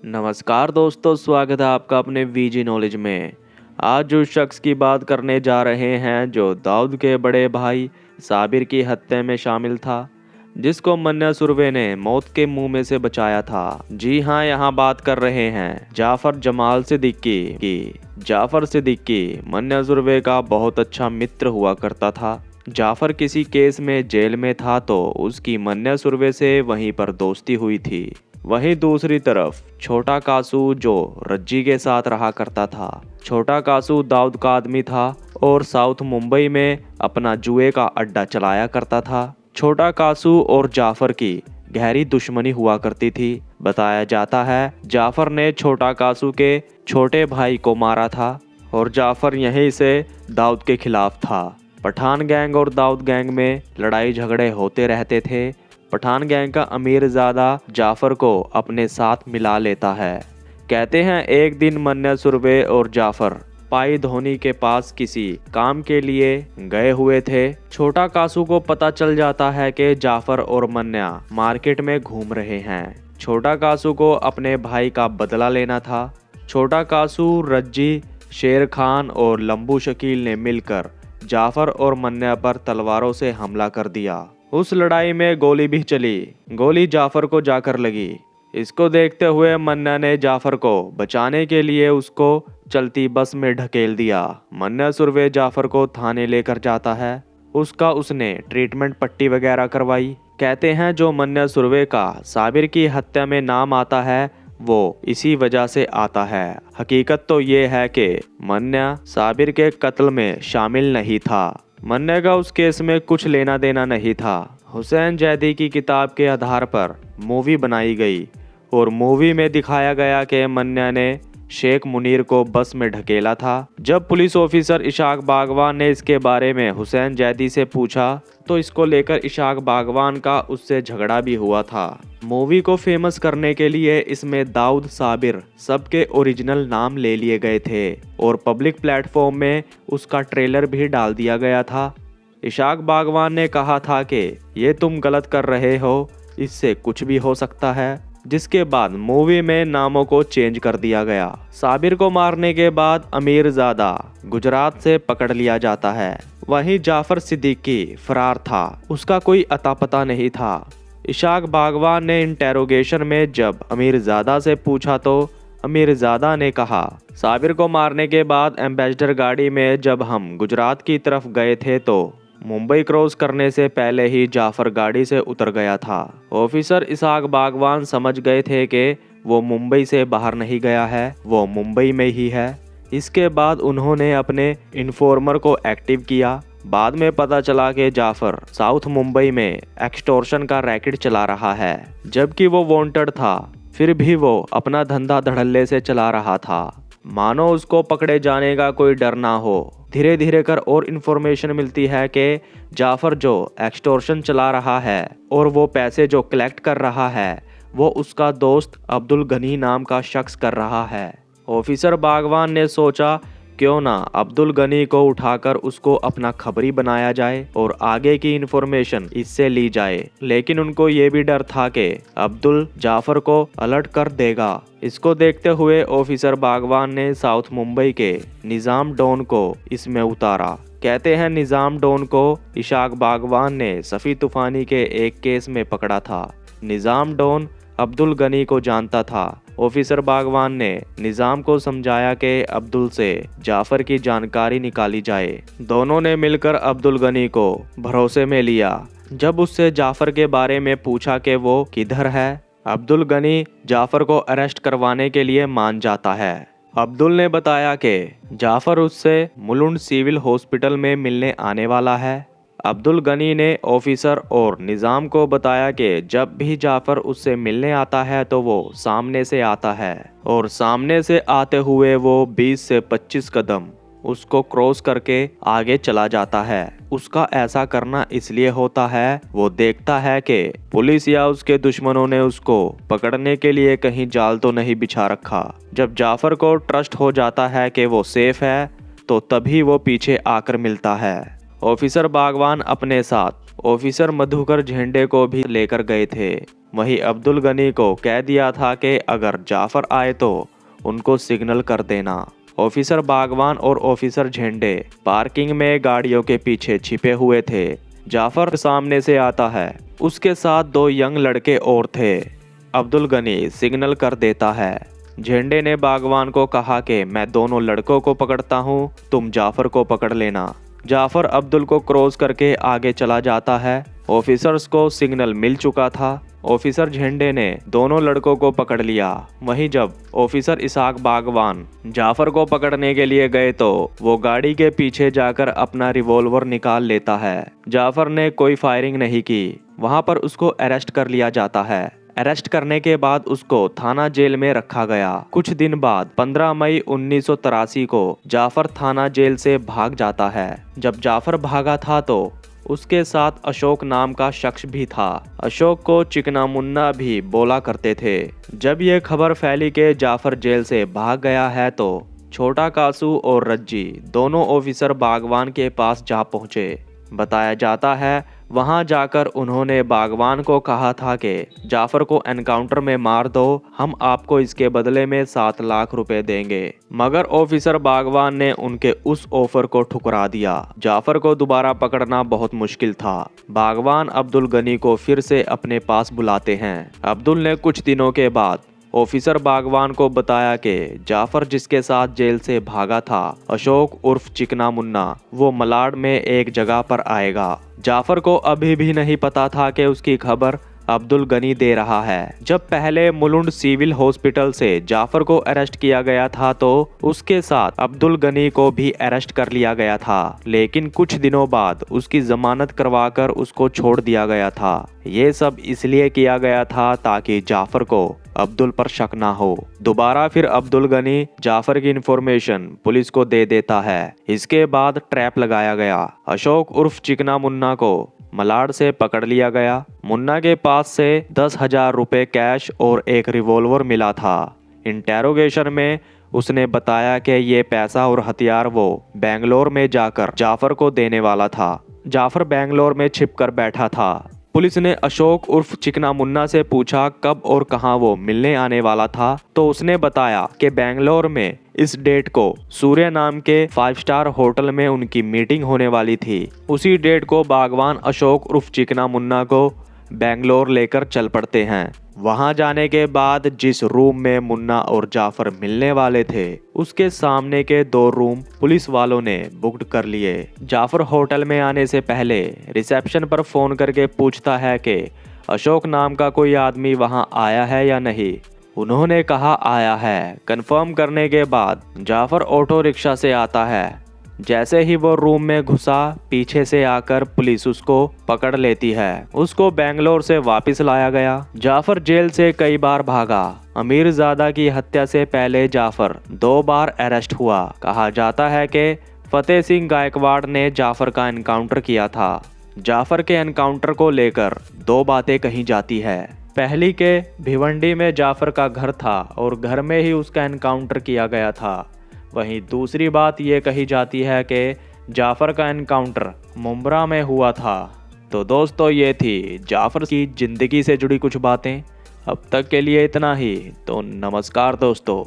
नमस्कार दोस्तों, स्वागत है आपका अपने वीजी नॉलेज में। आज उस शख्स की बात करने जा रहे हैं जो दाऊद के बड़े भाई साबिर की हत्या में शामिल था, जिसको मन्ना सुरवे ने मौत के मुंह में से बचाया था। जी हाँ, यहाँ बात कर रहे हैं जाफर जमाल सिद्दीकी की। जाफर सिद्दीकी मन्ना सुरवे का बहुत अच्छा मित्र हुआ करता था। जाफर किसी केस में जेल में था तो उसकी मन्ना सुरवे से वहीं पर दोस्ती हुई थी। वहीं दूसरी तरफ छोटा कासू जो रज्जी के साथ रहा करता था। छोटा कासू दाऊद का आदमी था और साउथ मुंबई में अपना जुए का अड्डा चलाया करता था। छोटा कासू और जाफर की गहरी दुश्मनी हुआ करती थी। बताया जाता है जाफर ने छोटा कासू के छोटे भाई को मारा था और जाफर यहीं से दाऊद के खिलाफ था। पठान गैंग और दाऊद गैंग में लड़ाई झगड़े होते रहते थे। पठान गैंग का अमीरजादा जाफर को अपने साथ मिला लेता है। कहते हैं एक दिन मन्ना सुरवे और जाफर पाई धोनी के पास किसी काम के लिए गए हुए थे। छोटा कासू को पता चल जाता है कि जाफर और मन्ना मार्केट में घूम रहे हैं। छोटा कासू को अपने भाई का बदला लेना था। छोटा कासू, रज्जी, शेर खान और लंबू शकील ने मिलकर जाफर और मन्ना पर तलवारों से हमला कर दिया। उस लड़ाई में गोली भी चली। गोली जाफर को जाकर लगी। इसको देखते हुए मन्ना ने जाफर को बचाने के लिए उसको चलती बस में ढकेल दिया। मन्ना सुरवे जाफर को थाने लेकर जाता है। उसने ट्रीटमेंट पट्टी वगैरह करवाई। कहते हैं जो मन्ना सुरवे का साबिर की हत्या में नाम आता है वो इसी वजह से आता है। हकीकत तो ये है कि मन्ना साबिर के कत्ल में शामिल नहीं था। मन्ना का उस केस में कुछ लेना देना नहीं था। हुसैन जैदी की किताब के आधार पर मूवी बनाई गई और मूवी में दिखाया गया कि मन्ना ने शेख मुनीर को बस में ढकेला था। जब पुलिस ऑफिसर इशाक बागवान ने इसके बारे में हुसैन जैदी से पूछा तो इसको लेकर इशाक बागवान का उससे झगड़ा भी हुआ था। मूवी को फेमस करने के लिए इसमें दाऊद, साबिर सबके ओरिजिनल नाम ले लिए गए थे और पब्लिक प्लेटफॉर्म में उसका ट्रेलर भी डाल दिया गया था। इशाक बागवान ने कहा था कि ये तुम गलत कर रहे हो, इससे कुछ भी हो सकता है, जिसके बाद मूवी में नामों को चेंज कर दिया गया। साबिर को मारने के बाद अमीरजादा गुजरात से पकड़ लिया जाता है। वहीं जाफर सिद्दीकी फरार था, उसका कोई अता पता नहीं था। इशाक बागवान ने इंटेरोगेशन में जब अमीरजादा से पूछा तो अमीरजादा ने कहा साबिर को मारने के बाद एम्बेसडर गाड़ी में जब हम गुजरात की तरफ गए थे तो मुंबई क्रॉस करने से पहले ही जाफर गाड़ी से उतर गया था। ऑफिसर इशाक बागवान समझ गए थे कि वो मुंबई से बाहर नहीं गया है, वो मुंबई में ही है। इसके बाद उन्होंने अपने इन्फॉर्मर को एक्टिव किया। बाद में पता चला कि जाफर साउथ मुंबई में एक्सटॉर्शन का रैकेट चला रहा है, जबकि वो वांटेड था, फिर भी वो अपना धंधा धड़ल्ले से चला रहा था, मानो उसको पकड़े जाने का कोई डर ना हो। धीरे धीरे कर और इन्फॉर्मेशन मिलती है कि जाफर जो एक्सटॉर्शन चला रहा है और वो पैसे जो कलेक्ट कर रहा है वो उसका दोस्त अब्दुल गनी नाम का शख्स कर रहा है। ऑफिसर बागवान ने सोचा क्यों ना अब्दुल गनी को उठाकर उसको अपना खबरी बनाया जाए और आगे की इन्फॉर्मेशन इससे ली जाए, लेकिन उनको ये भी डर था कि अब्दुल जाफर को अलर्ट कर देगा। इसको देखते हुए ऑफिसर बागवान ने साउथ मुंबई के निजाम डॉन को इसमें उतारा। कहते हैं निजाम डॉन को इशाक बागवान ने सफ़ी तूफानी के एक केस में पकड़ा था। निजाम डॉन अब्दुल गनी को जानता था। ऑफिसर बागवान ने निजाम को समझाया कि अब्दुल से जाफर की जानकारी निकाली जाए। दोनों ने मिलकर अब्दुल गनी को भरोसे में लिया। जब उससे जाफर के बारे में पूछा कि वो किधर है, अब्दुल गनी जाफर को अरेस्ट करवाने के लिए मान जाता है। अब्दुल ने बताया कि जाफर उससे मुलुंड सिविल हॉस्पिटल में मिलने आने वाला है। अब्दुल गनी ने ऑफिसर और निज़ाम को बताया कि जब भी जाफर उससे मिलने आता है तो वो सामने से आता है और सामने से आते हुए वो 20 से 25 कदम उसको क्रॉस करके आगे चला जाता है। उसका ऐसा करना इसलिए होता है वो देखता है कि पुलिस या उसके दुश्मनों ने उसको पकड़ने के लिए कहीं जाल तो नहीं बिछा रखा। जब जाफर को ट्रस्ट हो जाता है कि वो सेफ है तो तभी वो पीछे आकर मिलता है। ऑफिसर बागवान अपने साथ ऑफिसर मधुकर झंडे को भी लेकर गए थे। वहीं अब्दुल गनी को कह दिया था कि अगर जाफर आए तो उनको सिग्नल कर देना। ऑफिसर बागवान और ऑफिसर झंडे पार्किंग में गाड़ियों के पीछे छिपे हुए थे। जाफर सामने से आता है, उसके साथ 2 यंग लड़के और थे। अब्दुल गनी सिग्नल कर देता है। झंडे ने बागवान को कहा कि मैं दोनों लड़कों को पकड़ता हूँ, तुम जाफर को पकड़ लेना। जाफर अब्दुल को क्रॉस करके आगे चला जाता है। ऑफिसर्स को सिग्नल मिल चुका था। ऑफिसर झंडे ने दोनों लड़कों को पकड़ लिया। वहीं जब ऑफिसर इसाक बागवान जाफर को पकड़ने के लिए गए तो वो गाड़ी के पीछे जाकर अपना रिवॉल्वर निकाल लेता है। जाफर ने कोई फायरिंग नहीं की। वहां पर उसको अरेस्ट कर लिया जाता है। अरेस्ट करने के बाद उसको थाना जेल में रखा गया। कुछ दिन बाद 15 मई 1983 को जाफर थाना जेल से भाग जाता है। जब जाफर भागा था तो उसके साथ अशोक नाम का शख्स भी था। अशोक को चिकना मुन्ना भी बोला करते थे। जब ये खबर फैली कि जाफर जेल से भाग गया है तो छोटा कासू और रज्जी दोनों ऑफिसर बागवान के पास जा पहुंचे। बताया जाता है वहां जाकर उन्होंने बागवान को कहा था कि जाफर को एनकाउंटर में मार दो, हम आपको इसके बदले में 7 लाख रुपए देंगे। मगर ऑफिसर बागवान ने उनके उस ऑफर को ठुकरा दिया। जाफर को दोबारा पकड़ना बहुत मुश्किल था। बागवान अब्दुल गनी को फिर से अपने पास बुलाते हैं। अब्दुल ने कुछ दिनों के बाद ऑफिसर बागवान को बताया कि जाफर जिसके साथ जेल से भागा था, अशोक उर्फ चिकना मुन्ना, वो मलाड में एक जगह पर आएगा। जाफर को अभी भी नहीं पता था कि उसकी खबर अब्दुल गनी दे रहा है। जब पहले मुलुंड सिविल हॉस्पिटल से जाफर को अरेस्ट किया गया था तो उसके साथ अब्दुल गनी को भी अरेस्ट कर लिया गया था, लेकिन कुछ दिनों बाद उसकी जमानत करवाकर उसको छोड़ दिया गया था। ये सब इसलिए किया गया था ताकि जाफर को अब्दुल पर शक ना हो। दोबारा फिर अब्दुल गनी जाफर की इंफॉर्मेशन पुलिस को दे देता है। इसके बाद ट्रैप लगाया गया। अशोक उर्फ चिकना मुन्ना को मलाड से पकड़ लिया गया। मुन्ना के पास से 10,000 रुपए कैश और एक रिवॉल्वर मिला था। इंटेरोगेशन में उसने बताया कि ये पैसा और हथियार वो बेंगलोर में जाकर जाफर को देने वाला था। जाफर बेंगलोर में छिपकर बैठा था। पुलिस ने अशोक उर्फ चिकना मुन्ना से पूछा कब और कहां वो मिलने आने वाला था, तो उसने बताया कि बेंगलोर में इस डेट को सूर्य नाम के 5 स्टार होटल में उनकी मीटिंग होने वाली थी। उसी डेट को बागवान अशोक उर्फ चिकना मुन्ना को बेंगलोर लेकर चल पड़ते हैं। वहां जाने के बाद जिस रूम में मुन्ना और जाफर मिलने वाले थे, उसके सामने के 2 रूम पुलिस वालों ने बुक्ड कर लिए। जाफर होटल में आने से पहले रिसेप्शन पर फोन करके पूछता है कि अशोक नाम का कोई आदमी वहां आया है या नहीं। उन्होंने कहा आया है। कंफर्म करने के बाद जाफर ऑटो रिक्शा से आता है। जैसे ही वो रूम में घुसा, पीछे से आकर पुलिस उसको पकड़ लेती है। उसको बेंगलोर से वापस लाया गया। जाफर जेल से कई बार भागा। अमीरजादा की हत्या से पहले जाफर 2 बार अरेस्ट हुआ। कहा जाता है कि फतेह सिंह गायकवाड़ ने जाफर का एनकाउंटर किया था। जाफर के एनकाउंटर को लेकर 2 बातें कही जाती है। पहली के भिवंडी में जाफर का घर था और घर में ही उसका एनकाउंटर किया गया था। वहीं दूसरी बात ये कही जाती है कि जाफर का एनकाउंटर मुंब्रा में हुआ था। तो दोस्तों, ये थी जाफर की ज़िंदगी से जुड़ी कुछ बातें। अब तक के लिए इतना ही। तो नमस्कार दोस्तों।